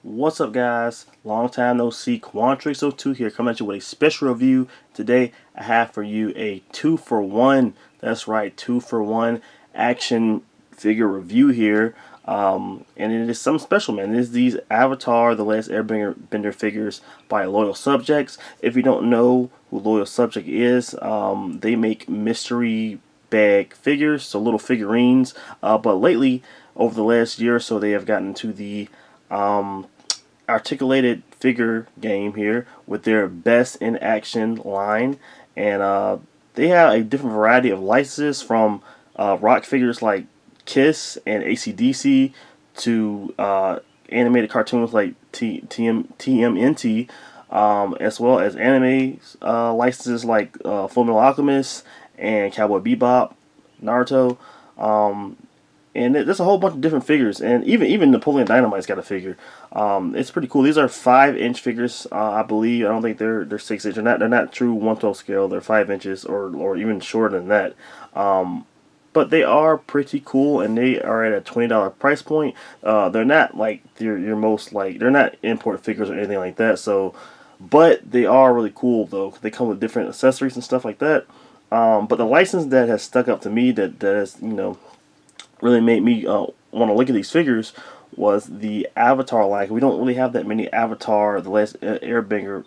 What's up, guys? Long time no see. Quantrix02 here, coming at you with a special review. Today I have for you a 2-for-1. That's right, 2-for-1 action figure review here. And it is something special, man. It is these Avatar The Last Airbender figures by Loyal Subjects. If you don't know who Loyal Subject is, they make mystery bag figures, so little figurines. But lately, over the last year or so, they have gotten into the articulated figure game here with their Best in Action line, and they have a different variety of licenses from rock figures like Kiss and AC/DC to animated cartoons like TMNT, as well as anime licenses like Fullmetal Alchemist and Cowboy Bebop, Naruto. And there's a whole bunch of different figures, and even Napoleon Dynamite's got a figure. It's pretty cool. These are 5-inch figures, I believe. I don't think they're 6-inch. They're not true 1/12 scale. They're 5 inches or even shorter than that. But they are pretty cool, and they are at a $20 price point. They're not like your most they're not import figures or anything like that. So, but they are really cool though. They come with different accessories and stuff like that. But the license that has stuck up to me that has really made me want to look at these figures was the Avatar line. We don't really have that many Avatar The Last Airbender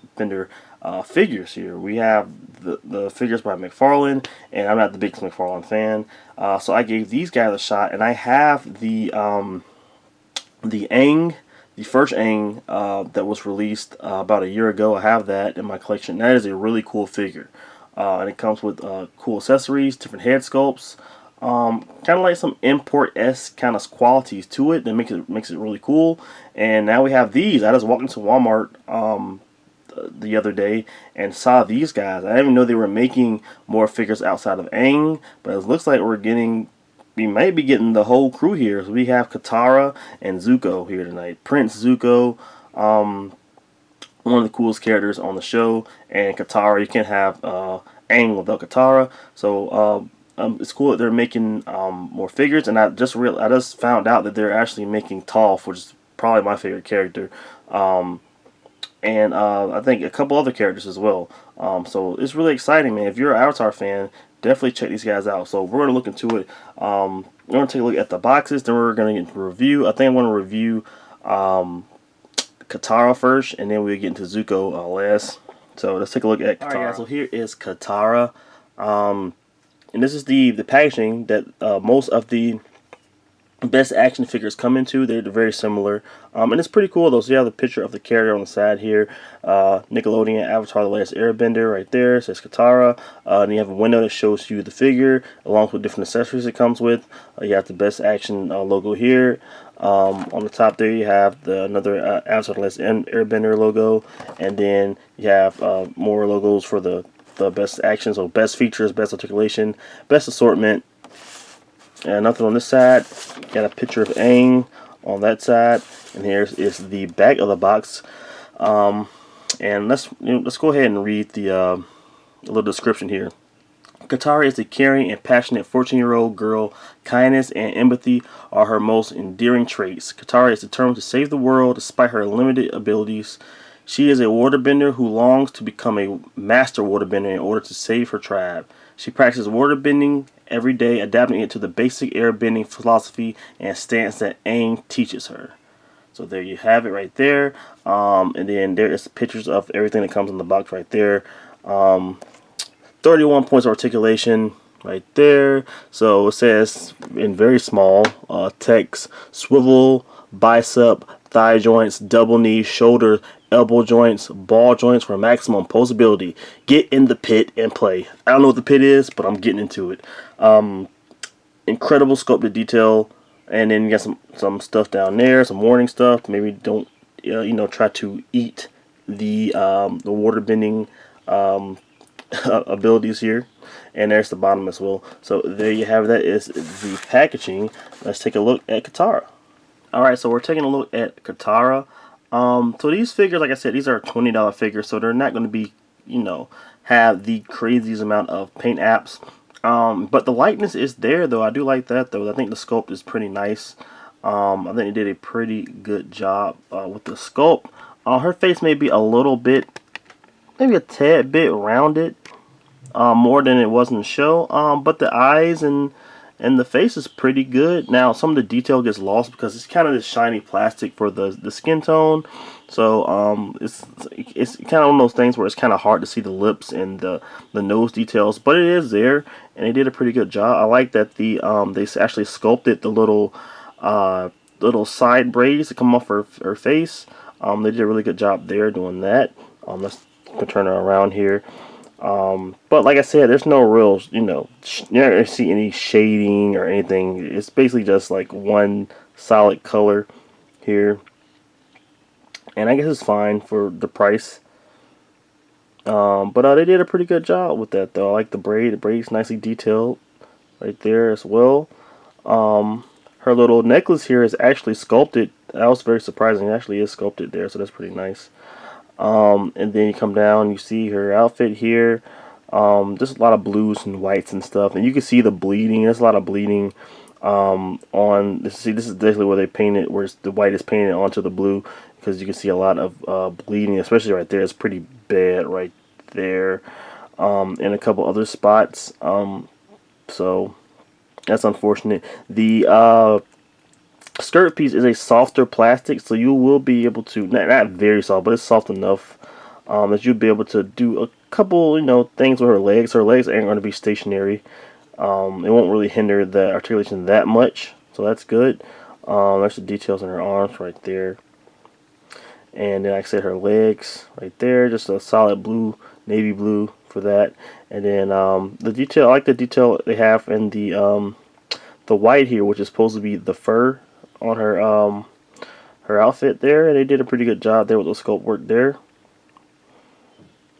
figures here. We have the figures by McFarlane, and I'm not the biggest McFarlane fan, so I gave these guys a shot, and I have the Aang, the first Aang that was released about a year ago. I have that in my collection. That is a really cool figure, and it comes with cool accessories, different head sculpts. Kind of like some import-esque kind of qualities to it that makes it really cool. And now we have these. I just walked into Walmart the other day and saw these guys. I didn't even know they were making more figures outside of Aang, but it looks like we might be getting the whole crew here. So we have Katara and Zuko here tonight. Prince Zuko, one of the coolest characters on the show, and Katara. You can't have Aang without Katara. So it's cool that they're making more figures, and I just found out that they're actually making Toph, which is probably my favorite character, and I think a couple other characters as well. So it's really exciting, man. If you're an Avatar fan, definitely check these guys out. So we're gonna look into it. We're gonna take a look at the boxes, then we're gonna get into review. I think I'm gonna review Katara first, and then we'll get into Zuko last. So let's take a look at Katara. Alright, guys. So here is Katara. And this is the packaging that most of the best action figures come into. They're very similar. And it's pretty cool though. So you have the picture of the character on the side here. Nickelodeon Avatar The Last Airbender right there. It says Katara. And you have a window that shows you the figure along with different accessories it comes with. You have the best action logo here. On the top there you have another Avatar The Last Airbender logo. And then you have more logos for the best action, so best features, best articulation, best assortment, and nothing on this side. Got a picture of Aang on that side, and here is the back of the box. And let's go ahead and read the little description here. Katara is a caring and passionate 14-year-old girl. Kindness and empathy are her most endearing traits. Katara is determined to save the world despite her limited abilities. She is a waterbender who longs to become a master waterbender in order to save her tribe. She practices waterbending every day, adapting it to the basic airbending philosophy and stance that Aang teaches her. So there you have it right there. And then there is pictures of everything that comes in the box right there. 31 points of articulation right there. So it says in very small text, swivel, bicep, thigh joints, double knee, shoulder, elbow joints, ball joints for maximum posability. Get in the pit and play. I don't know what the pit is, but I'm getting into it. Incredible sculpted detail, and then you got some stuff down there, some warning stuff. Maybe don't try to eat the waterbending abilities here. And there's the bottom as well. So there you have that is the packaging. Let's take a look at Katara. Alright, so we're taking a look at Katara. So these figures, like I said, these are $20 figures, so they're not going to be, have the craziest amount of paint apps. But the likeness is there, though. I do like that, though. I think the sculpt is pretty nice. I think they did a pretty good job with the sculpt. Her face may be a little bit, maybe a tad bit rounded, more than it was in the show. But the eyes and the face is pretty good. Now some of the detail gets lost because it's kind of this shiny plastic for the skin tone. So it's kind of one of those things where it's kind of hard to see the lips and the nose details, but it is there, and they did a pretty good job. I like that they actually sculpted the little side braids to come off her face. They did a really good job there doing that. Let's turn her around here. But like I said, there's no real, you're not going to see any shading or anything. It's basically just like one solid color here. And I guess it's fine for the price. But they did a pretty good job with that, though. I like the braid. The braid's nicely detailed right there as well. Her little necklace here is actually sculpted. That was very surprising. It actually is sculpted there, so that's pretty nice. And then you come down, you see her outfit here. Just a lot of blues and whites and stuff, and you can see the bleeding. There's a lot of bleeding on this. See, this is basically where they painted, where the white is painted onto the blue, because you can see a lot of bleeding, especially right there. It's pretty bad right there, and a couple other spots. So that's unfortunate. The skirt piece is a softer plastic, so you will be able to, not very soft, but it's soft enough that you'll be able to do a couple, things with her legs. Her legs aren't going to be stationary. It won't really hinder the articulation that much, so that's good. There's the details on her arms right there. And then, like I said, her legs right there, just a solid blue, navy blue for that. And then the detail, I like the detail they have in the white here, which is supposed to be the fur on her outfit there. And they did a pretty good job there with the sculpt work there.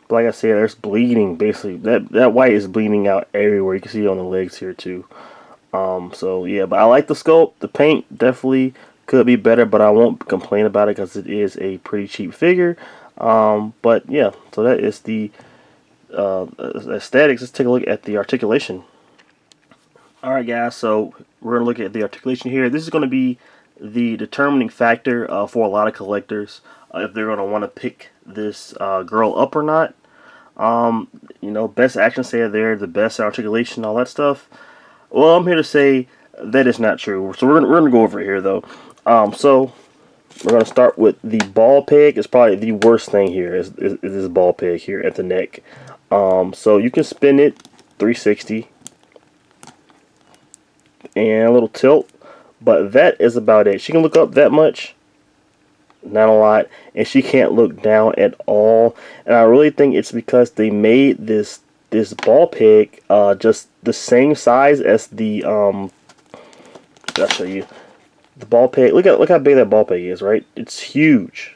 But like I said, there's bleeding basically. That white is bleeding out everywhere. You can see it on the legs here too. So yeah, but I like the sculpt. The paint definitely could be better, but I won't complain about it because it is a pretty cheap figure. But yeah, so that is the aesthetics. Let's take a look at the articulation. Alright guys, so we're going to look at the articulation here. This is going to be the determining factor for a lot of collectors if they're going to want to pick this girl up or not. Best action say there, the best articulation, all that stuff. Well, I'm here to say that is not true. So we're going to go over it here though. So we're going to start with the ball peg. It's probably the worst thing here is this ball peg here at the neck. So you can spin it 360 and a little tilt, but that is about it. She can look up that much, not a lot, and she can't look down at all. And I really think it's because they made this ball peg just the same size as the I'll show you the ball peg. Look how big that ball peg is, right? It's huge,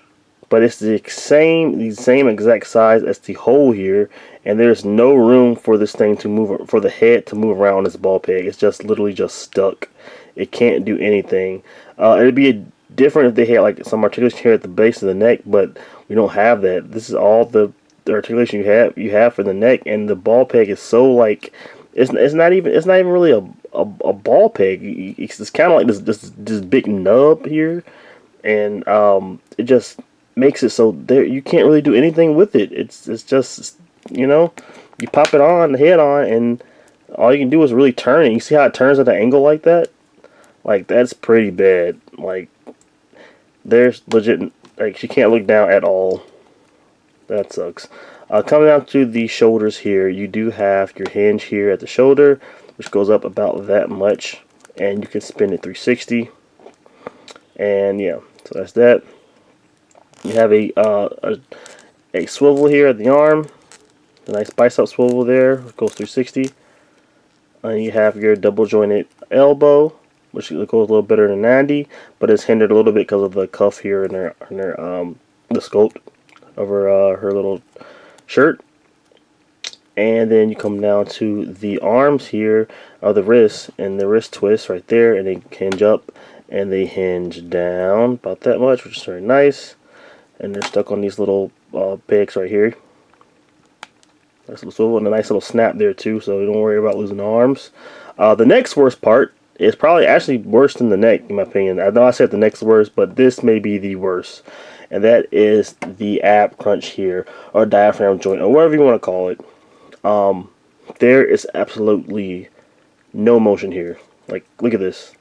but it's the same exact size as the hole here, and there's no room for this thing to move, for the head to move around this ball peg. It's just literally just stuck. It can't do anything. It'd be different if they had like some articulation here at the base of the neck, but we don't have that. This is all the articulation you have for the neck, and the ball peg is so like it's not even really a ball peg. It's kind of like this big nub here, and it just makes it so there you can't really do anything with it. It's just you pop it on, the head on, and all you can do is really turn it. You see how it turns at an angle like that? Like, that's pretty bad. Like, there's legit, like, she can't look down at all. That sucks. Coming down to the shoulders here, you do have your hinge here at the shoulder, which goes up about that much, and you can spin it 360. And yeah, so that's that. You have a swivel here at the arm, a nice bicep swivel there, it goes 360. And you have your double jointed elbow, which goes a little better than 90, but it's hindered a little bit because of the cuff here and the sculpt over her little shirt. And then you come down to the arms here, or the wrists, and the wrist twist right there, and they hinge up and they hinge down about that much, which is very nice. And they're stuck on these little pegs right here. Nice little swivel and a nice little snap there too, so don't worry about losing the arms. The next worst part is probably actually worse than the neck, in my opinion. I know I said the neck's worst, but this may be the worst. And that is the ab crunch here, or diaphragm joint, or whatever you want to call it. There is absolutely no motion here. Like, look at this.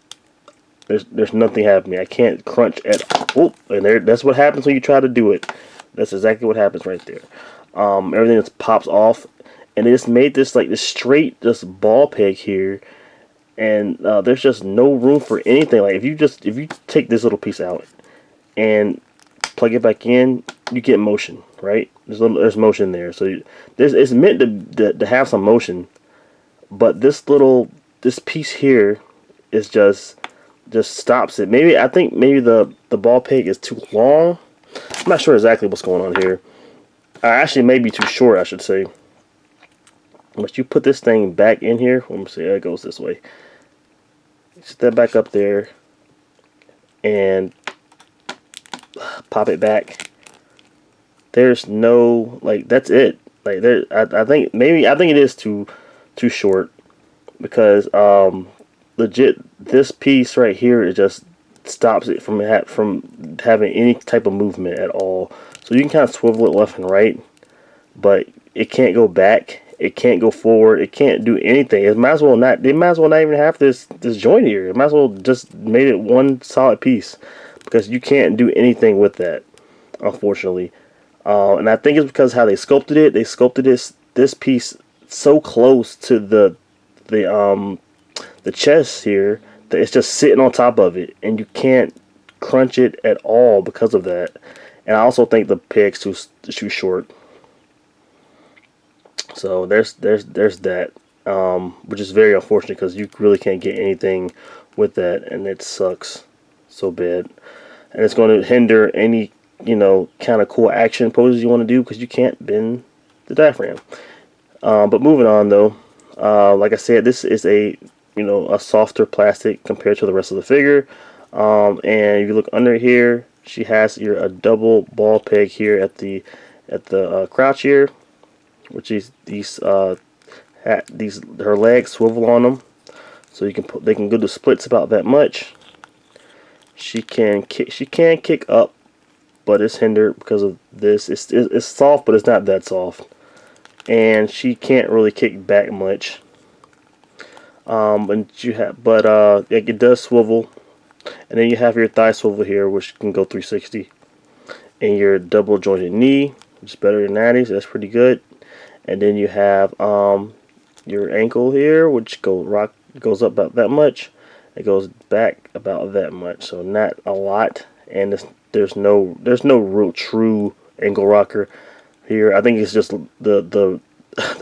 There's nothing happening. I can't crunch at all. And that's what happens when you try to do it. That's exactly what happens right there. Everything just pops off, and it just made this like this straight just ball peg here, and there's just no room for anything. Like if you take this little piece out and plug it back in, you get motion, right? There's motion there, so it's meant to have some motion, but this piece here is just stops it. I think maybe the ball peg is too long. I'm not sure exactly what's going on here. Actually, maybe too short, I should say. But you put this thing back in here. Let me see. It goes this way. Step back up there and pop it back. There's no that's it. Like there, I think it is too short, because legit this piece right here, it just stops it from having any type of movement at all. So you can kind of swivel it left and right, but it can't go back. It can't go forward. It can't do anything. It might as well not. They might as well not even have this joint here. It might as well just made it one solid piece, because you can't do anything with that, unfortunately. And I think it's because how they sculpted it. They sculpted this piece so close to the chest here that it's just sitting on top of it, and you can't crunch it at all because of that. And I also think the peg's too short. So there's that, which is very unfortunate, because you really can't get anything with that, and it sucks so bad. And it's going to hinder any kind of cool action poses you want to do, because you can't bend the diaphragm. But moving on though, like I said, this is a softer plastic compared to the rest of the figure. And if you look under here, she has a double ball peg here at the crouch here, which is her legs swivel on them, so they can go to splits about that much. She can kick up, but it's hindered because of this. It's soft, but it's not that soft, and she can't really kick back much. It does swivel, and then you have your thigh swivel here, which can go 360, and your double jointed knee, which is better than natty, so that's pretty good. And then you have your ankle here, which goes up about that much. It goes back about that much, so not a lot. And there's no real true ankle rocker here. I think it's just the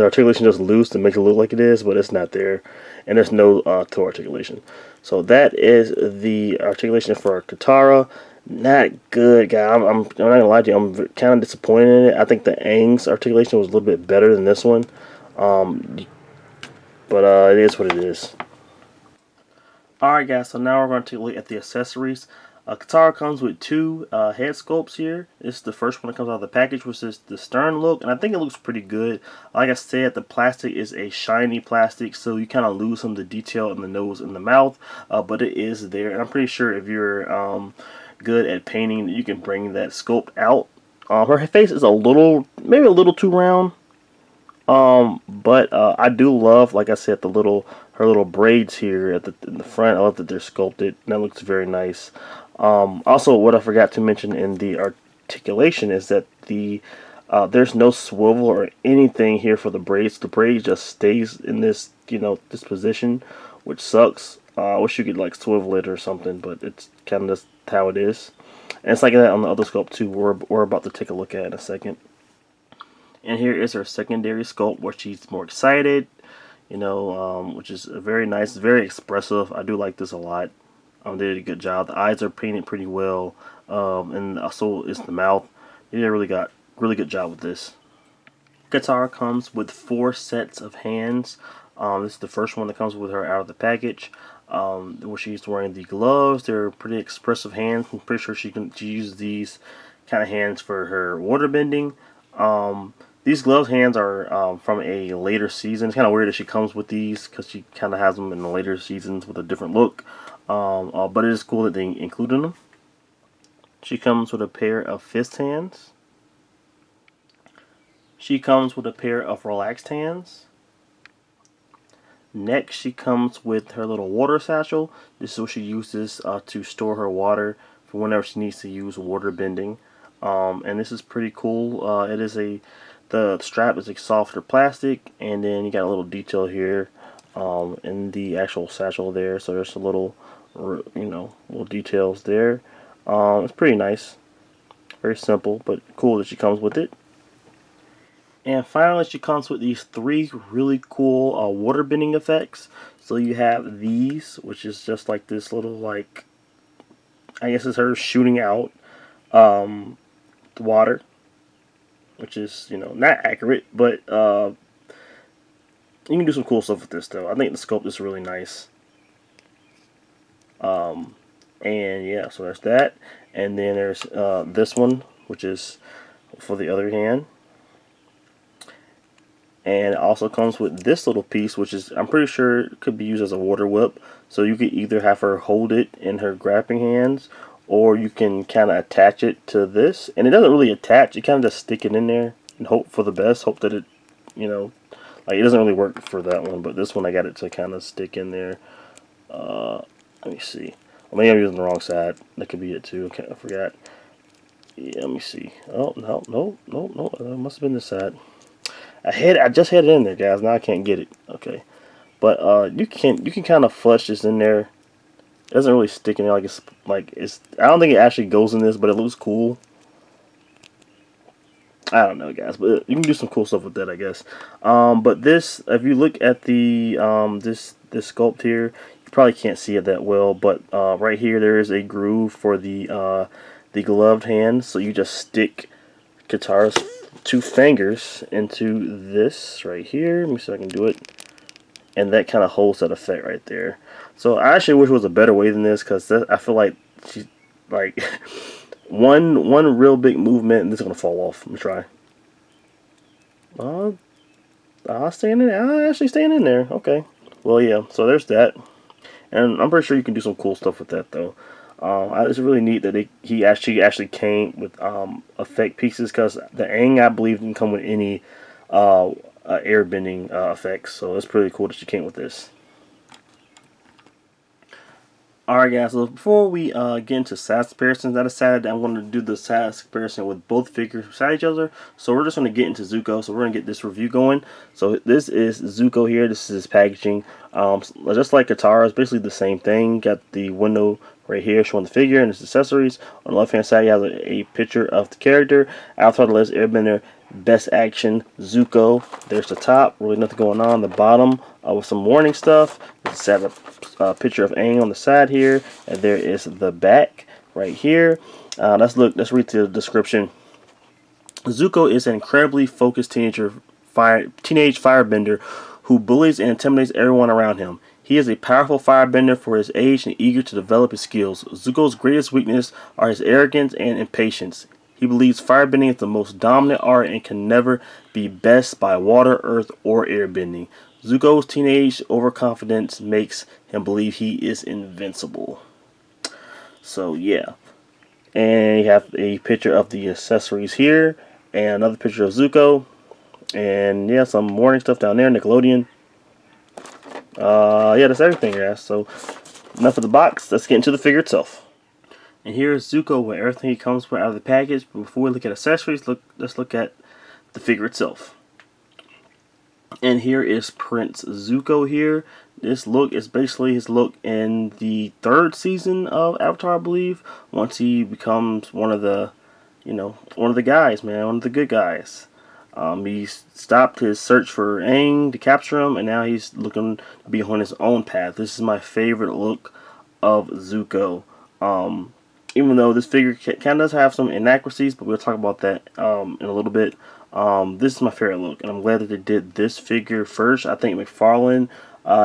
articulation just loose to make it look like it is, but it's not there. And there's no toe articulation. So that is the articulation for Katara. Not good, guy. I'm not gonna lie to you. I'm kind of disappointed in it. I think the Aang's articulation was a little bit better than this one, but it is what it is. Alright, guys. So now we're going to take a look at the accessories. Katara comes with two head sculpts here. This is the first one that comes out of the package, which is the stern look, and I think it looks pretty good. Like I said, the plastic is a shiny plastic, so you kind of lose some of the detail in the nose and the mouth, but it is there, and I'm pretty sure if you're good at painting, you can bring that sculpt out. Her face is maybe a little too round, but I do love, like I said, her little braids here in the front. I love that they're sculpted, and that looks very nice. Also, what I forgot to mention in the articulation is that there's no swivel or anything here for the braids. The braid just stays in this this position, which sucks. I wish you could like swivel it or something, but it's kind of just how it is. And it's like that on the other sculpt too, we're about to take a look at in a second. And here is her secondary sculpt, where she's more excited, which is very nice, very expressive. I do like this a lot. They did a good job. The eyes are painted pretty well, and also is the mouth. They did a really good job with this. Katara comes with 4 sets of hands. This is the first one that comes with her out of the package. Where she's wearing the gloves. They're pretty expressive hands. I'm pretty sure she uses these kind of hands for her water bending. These gloves hands are from a later season. It's kind of weird that she comes with these because she kind of has them in the later seasons with a different look. But it is cool that they included them. She comes with a pair of fist hands. She comes with a pair of relaxed hands. Next, she comes with her little water satchel. This is what she uses to store her water for whenever she needs to use water bending. And this is pretty cool. The strap is a softer plastic, and then you got a little detail here in the actual satchel there. So there's a little, little details there. It's pretty nice. Very simple, but cool that she comes with it. And finally, she comes with these 3 really cool water bending effects. So you have these, which is just like this little, like, I guess it's her shooting out the water, which is, not accurate, but you can do some cool stuff with this, though. I think the sculpt is really nice. And yeah, so there's that. And then there's this one, which is for the other hand. And it also comes with this little piece, which is, I'm pretty sure it could be used as a water whip. So you could either have her hold it in her grabbing hands, or you can kind of attach it to this. And it doesn't really attach, you kind of just stick it in there and hope for the best. Hope that it, like, it doesn't really work for that one, but this one I got it to kind of stick in there. Let me see. Well, maybe I'm using the wrong side. That could be it too. Okay, I forgot. Yeah, let me see. Oh, no. It must have been this side. I just had it in there, guys. Now I can't get it. Okay, but you can kind of flush this in there. It doesn't really stick in there like it's. I don't think it actually goes in this, but it looks cool. I don't know, guys, but you can do some cool stuff with that, I guess. But this, if you look at the this sculpt here, you probably can't see it that well, but right here there is a groove for the gloved hand. So you just stick Katara's 2 fingers into this right here. Let me see if I can do it. And that kind of holds that effect right there. So I actually wish it was a better way than this, because I feel like she's like one real big movement and this is gonna fall off. Let me try. Actually staying in there. Okay. Well, yeah. So there's that, and I'm pretty sure you can do some cool stuff with that though. It's really neat that he actually came with effect pieces, because the Aang, I believe, didn't come with any airbending effects, so it's pretty cool that she came with this. Alright, guys, so before we get into size comparisons, I decided that I'm going to do the size comparison with both figures beside each other. So we're just going to get into Zuko. So we're going to get this review going. So this is Zuko here. This is his packaging. Just like Katara, it's basically the same thing. Got the window right here showing the figure and its accessories. On the left hand side, you have a picture of the character. Avatar: The Last Airbender, BST AXN, Zuko. There's the top. Really nothing going on. The bottom with some warning stuff. It's a picture of Aang on the side here, and there is the back right here. Let's read the description. Zuko is an incredibly focused teenage firebender who bullies and intimidates everyone around him. He is a powerful firebender for his age and eager to develop his skills. Zuko's greatest weakness are his arrogance and impatience. He believes firebending is the most dominant art and can never be best by water, earth, or airbending. Zuko's teenage overconfidence makes him believe he is invincible. So yeah. And you have a picture of the accessories here, and another picture of Zuko. And yeah, some warning stuff down there, Nickelodeon. Yeah, that's everything, guys. So enough of the box. Let's get into the figure itself. And here is Zuko with everything he comes with out of the package. But before we look at accessories, let's look at the figure itself. And here is Prince Zuko here. This look is basically his look in the 3rd season of Avatar, I believe. Once he becomes one of the guys, man, one of the good guys. He stopped his search for Aang to capture him, and now he's looking to be on his own path. This is my favorite look of Zuko. Even though this figure kind of does have some inaccuracies, but we'll talk about that in a little bit. This is my favorite look, and I'm glad that they did this figure first. I think McFarlane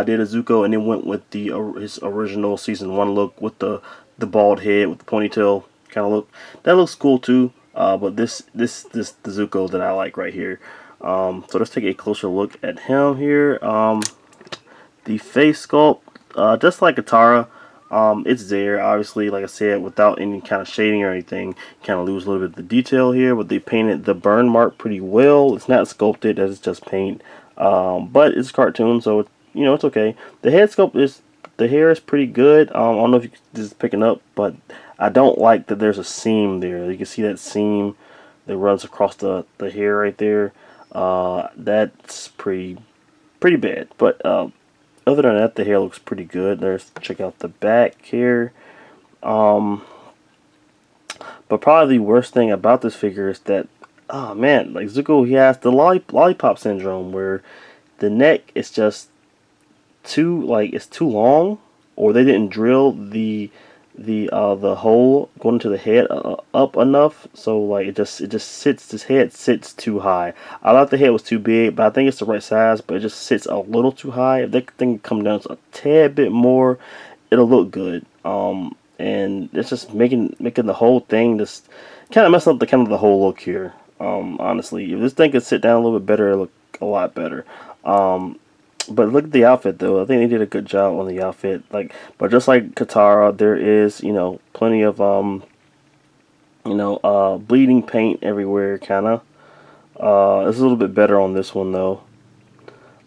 did a Zuko, and then went with his original season 1 look with the bald head with the ponytail kind of look. That looks cool too. But this the Zuko that I like right here. So let's take a closer look at him here. The face sculpt, just like Katara, it's there. Obviously, like I said, without any kind of shading or anything, you kind of lose a little bit of the detail here. But they painted the burn mark pretty well. It's not sculpted, as it's just paint. But it's cartoon, so you know it's okay. The head sculpt is, the hair is pretty good. I don't know if you just picking up, but I don't like that there's a seam there. You can see that seam that runs across the hair right there. That's pretty bad. But other than that, the hair looks pretty good. There's, check out the back here. But probably the worst thing about this figure is that, oh man, like Zuko, he has the lollipop syndrome, where the neck is just too, like, it's too long, or they didn't drill the hole going into the head up enough, so like it just sits, this head sits too high. I thought the head was too big, but I think it's the right size, but it just sits a little too high. If that thing come down a tad bit more, it'll look good. And it's just making the whole thing just kind of mess up the whole look here. Honestly, if this thing could sit down a little bit better, it'll look a lot better. But look at the outfit, though. I think they did a good job on the outfit. Like, but just like Katara, there is, you know, plenty of bleeding paint everywhere, kind of. It's a little bit better on this one, though.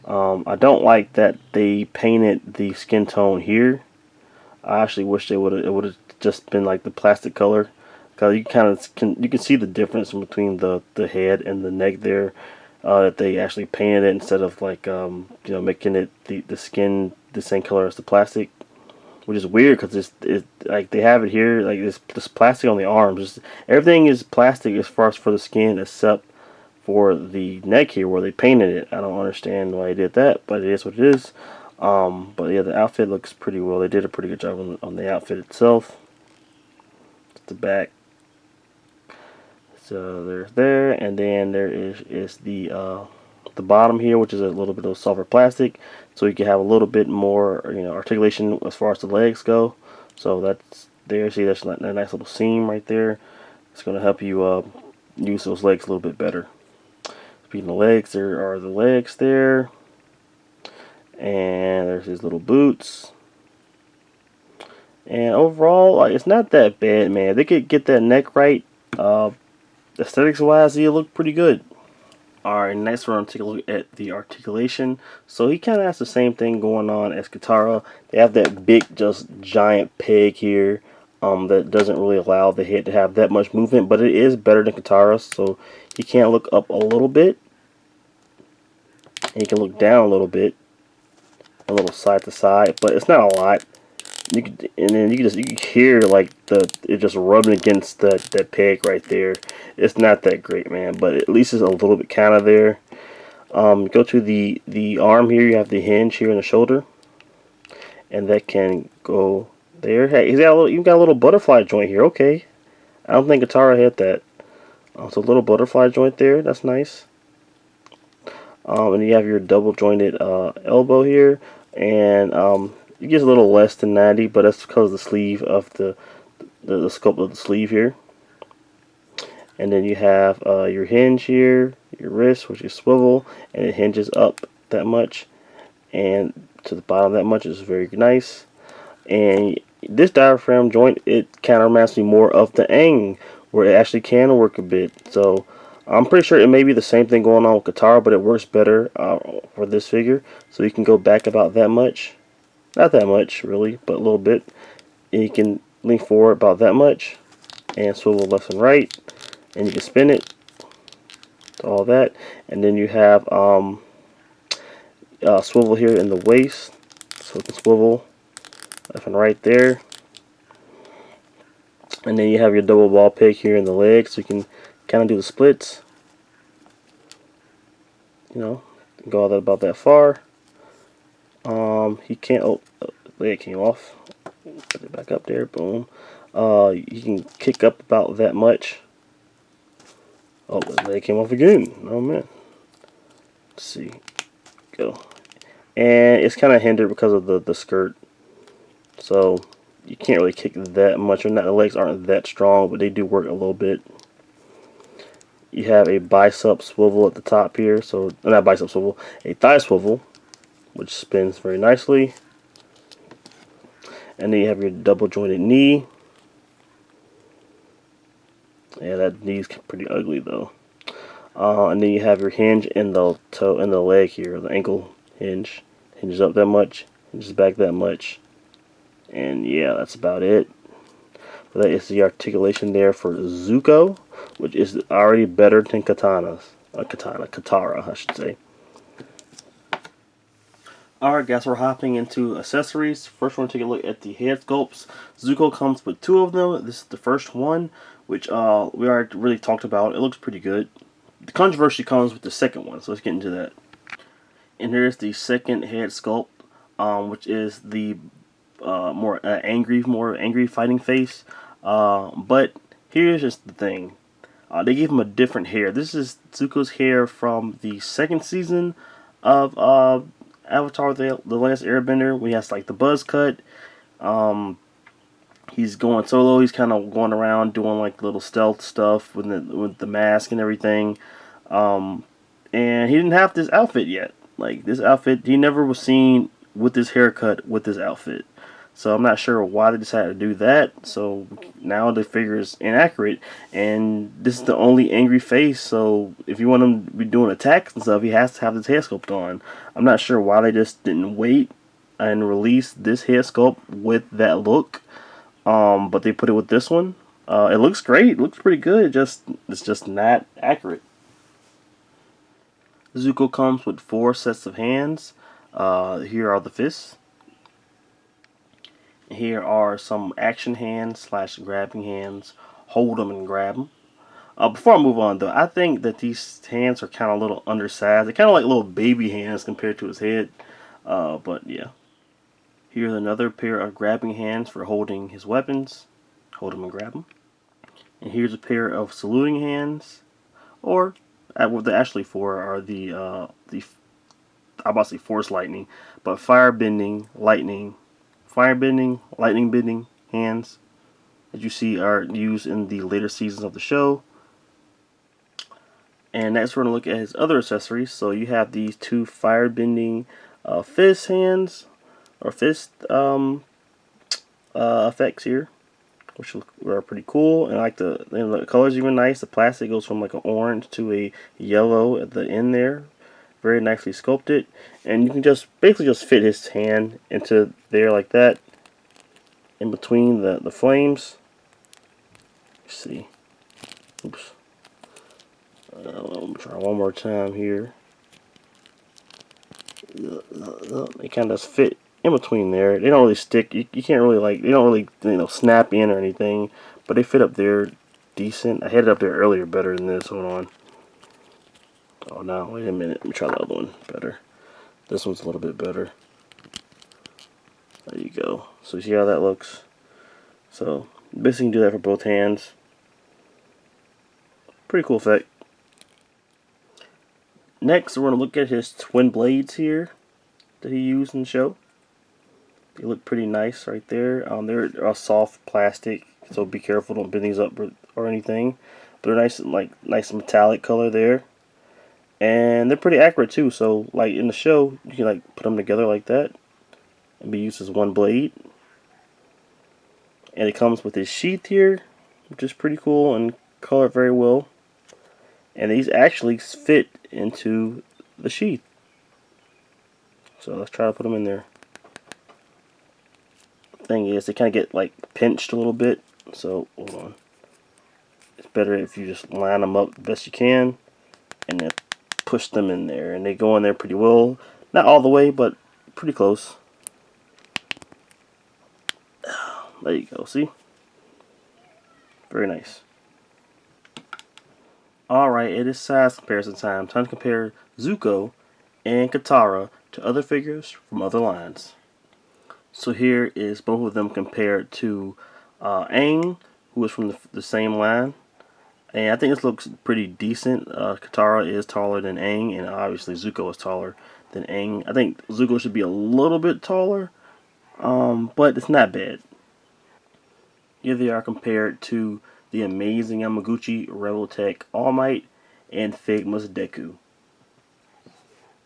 I don't like that they painted the skin tone here. I actually wish it would have just been like the plastic color, because you can see the difference between the head and the neck there. That they actually painted it instead of like making it the skin the same color as the plastic, which is weird because it's like they have it here, like this plastic on the arms. Everything is plastic as far as for the skin except for the neck here where they painted it. I don't understand why they did that, but it is what it is. But yeah, the outfit looks pretty well. They did a pretty good job on the outfit itself. The back. So there's there, and then there is the bottom here, which is a little bit of softer plastic, so you can have a little bit more articulation as far as the legs go. So that's there. See, that's a nice little seam right there. It's going to help you use those legs a little bit better. Speaking of legs, there are the legs there, and there's his little boots. And overall, like, it's not that bad, man. If they could get that neck right, aesthetics wise, he'll look pretty good. Alright, next we're going to take a look at the articulation. So he kind of has the same thing going on as Katara. They have that big, just giant peg here that doesn't really allow the head to have that much movement, but it is better than Katara's. So he can look up a little bit, and he can look down a little bit, a little side to side, but it's not a lot. You can hear like it just rubbing against that peg right there. It's not that great, man, but at least it's a little bit kind of there. Go to the arm here. You have the hinge here in the shoulder, and that can go there. Hey, he's got you got a little butterfly joint here. Okay, I don't think Katara had that. So a little butterfly joint there. That's nice. And you have your double jointed elbow here, and it gets a little less than 90, but that's because of the sleeve of the scope of the sleeve here. And then you have your hinge here, your wrist, which is swivel, and it hinges up that much, and to the bottom that much is very nice. And this diaphragm joint, it kind of reminds me more of the Aang, where it actually can work a bit. So I'm pretty sure it may be the same thing going on with Katara, but it works better for this figure. So you can go back about that much. Not that much, really, but a little bit. And you can lean forward about that much, and swivel left and right, and you can spin it. All that, and then you have swivel here in the waist, so it can swivel left and right there. And then you have your double ball peg here in the legs, so you can kind of do the splits. Go all that about that far. He can't. Oh, leg came off. Put it back up there. Boom. You can kick up about that much. Oh, the leg came off again. Oh man. Let's see. Go. And it's kind of hindered because of the skirt. So you can't really kick that much. Or not, the legs aren't that strong, but they do work a little bit. You have a bicep swivel at the top here, so not bicep swivel, a thigh swivel, which spins very nicely. And then you have your double jointed knee. Yeah, that knee's pretty ugly though. And then you have your hinge in the toe and the leg here, the ankle hinge. Hinges up that much, hinges back that much. And yeah, that's about it. But that is the articulation there for Zuko, which is already better than Katara, I should say. Alright guys, we're hopping into accessories. First, we're going to take a look at the head sculpts. Zuko comes with 2 of them. This is the first one, which we already really talked about. It looks pretty good. The controversy comes with the second one, so let's get into that. And here's the second head sculpt, which is the more angry fighting face. But here's just the thing. They gave him a different hair. This is Zuko's hair from the second season of Avatar: The Last Airbender. We has like the buzz cut. He's going solo. He's kind of going around doing like little stealth stuff with the mask and everything. And he didn't have this outfit yet. Like this outfit, he never was seen with this haircut with this outfit. So I'm not sure why they decided to do that. So now the figure is inaccurate, and this is the only angry face. So if you want him to be doing attacks and stuff, he has to have this hair sculpt on. I'm not sure why they just didn't wait and release this hair sculpt with that look. But they put it with this one. It looks great. It looks pretty good. It's just not accurate. Zuko comes with 4 sets of hands. Here are the fists. Here are some action hands / grabbing hands. Hold them and grab them. Before I move on though, I think that these hands are kind of a little undersized. They're kind of like little baby hands compared to his head. But yeah. Here's another pair of grabbing hands for holding his weapons. Hold them and grab them. And here's a pair of saluting hands. Or, what they're actually for are I'm about to say force lightning, but firebending, lightning bending hands that you see are used in the later seasons of the show. And next we're going to look at his other accessories. So you have these 2 firebending fist hands, or fist effects here, which are pretty cool. And I like the colors even nice. The plastic goes from like an orange to a yellow at the end there. Very nicely sculpted. And you can basically just fit his hand into there like that, in between the flames. Let's see. Oops. Let me try one more time here. They kind of fit in between there. They don't really stick. You can't really they don't really snap in or anything, but they fit up there decent. I had it up there earlier better than this. Hold on. Oh no, wait a minute. Let me try the other one better. This one's a little bit better. There you go. So you see how that looks? So basically you can do that for both hands. Pretty cool effect. Next, we're going to look at his twin blades here that he used in the show. They look pretty nice right there. They're a soft plastic, so be careful, don't bend these up or anything. But they're nice metallic color there. And they're pretty accurate too, so like in the show, you can put them together like that and be used as one blade. And it comes with this sheath here, which is pretty cool and colored very well. And these actually fit into the sheath. So let's try to put them in there. Thing is, they kind of get pinched a little bit, so hold on. It's better if you just line them up the best you can and then push them in there, and they go in there pretty well. Not all the way, but pretty close. There you go, see? Very nice. Alright, it is size comparison time. Time to compare Zuko and Katara to other figures from other lines. So here is both of them compared to Aang, who is from the same line. And I think this looks pretty decent. Katara is taller than Aang, and obviously Zuko is taller than Aang. I think Zuko should be a little bit taller, but it's not bad. Here they are compared to the amazing Yamaguchi Rebel Tech All Might and Figma's Deku.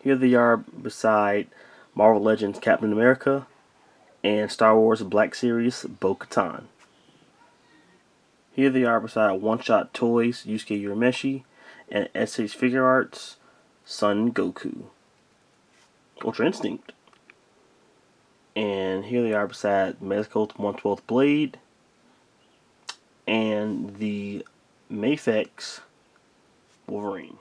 Here they are beside Marvel Legends Captain America and Star Wars Black Series Bo-Katan. Here they are beside One Shot Toys Yusuke Urameshi and SH Figure Arts Son Goku. Ultra Instinct. And here they are beside Mezco's 1/12 Blade and the Mafex Wolverine.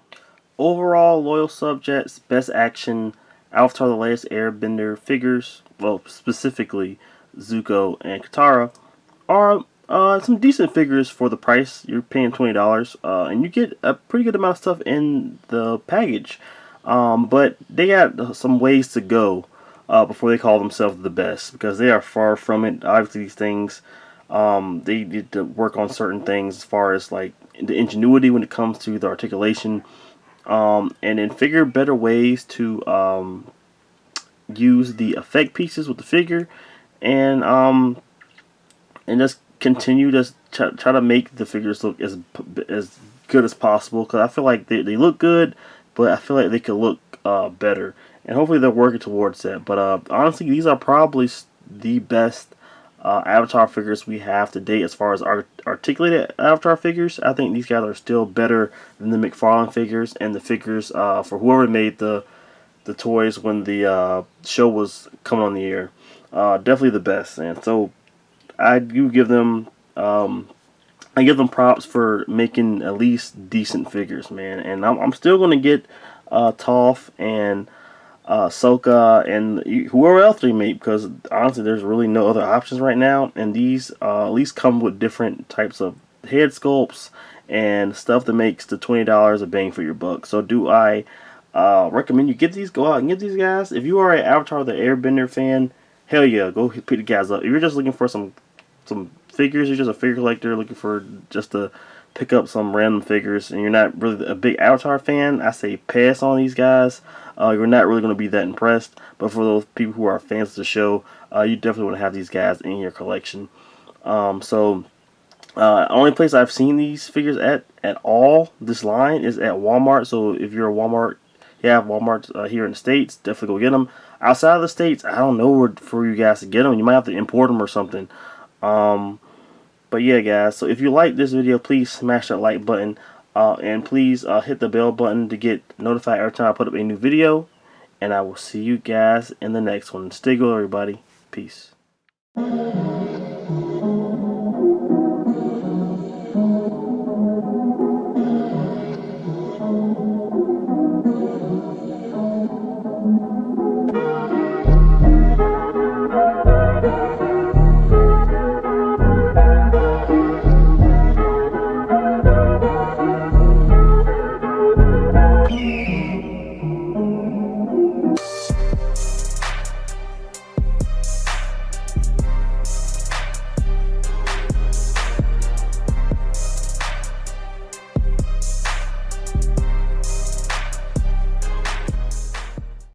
Overall, loyal subjects, best action, Avatar The Last Airbender figures, well, specifically Zuko and Katara, are some decent figures for the price. You're paying $20, and you get a pretty good amount of stuff in the package. But they got some ways to go before they call themselves the best, because they are far from it. Obviously, these things, they need to work on certain things as far as like the ingenuity when it comes to the articulation, and then figure better ways to use the effect pieces with the figure, and just continue to try to make the figures look as good as possible, because I feel like they look good, but I feel like they could look better, and hopefully they're working towards that. But honestly, these are probably the best Avatar figures we have to date as far as articulated Avatar figures. I think these guys are still better than the McFarlane figures and the figures for whoever made the toys when the show was coming on the air. Definitely the best, and so I do give them I give them props for making at least decent figures, man. And I'm still gonna get Toph and Sokka and whoever else they make, because honestly there's really no other options right now, and these at least come with different types of head sculpts and stuff that makes the $20 a bang for your buck. So do I recommend you get these, go out and get these guys. If you are an Avatar the Airbender fan, hell yeah, go pick the guys up. If you're just looking for some figures, you're just a figure collector looking for just to pick up some random figures, and you're not really a big Avatar fan, I say pass on these guys. You're not really going to be that impressed. But for those people who are fans of the show, you definitely want to have these guys in your collection. Only place I've seen these figures at all, this line, is at Walmart. So if you're a Walmart, Walmart here in the States, definitely go get them. Outside of the States, I don't know where for you guys to get them. You might have to import them or something. But yeah, guys, so if you like this video, please smash that like button, and please hit the bell button to get notified every time I put up a new video, and I will see you guys in the next one. Stay good, everybody. Peace.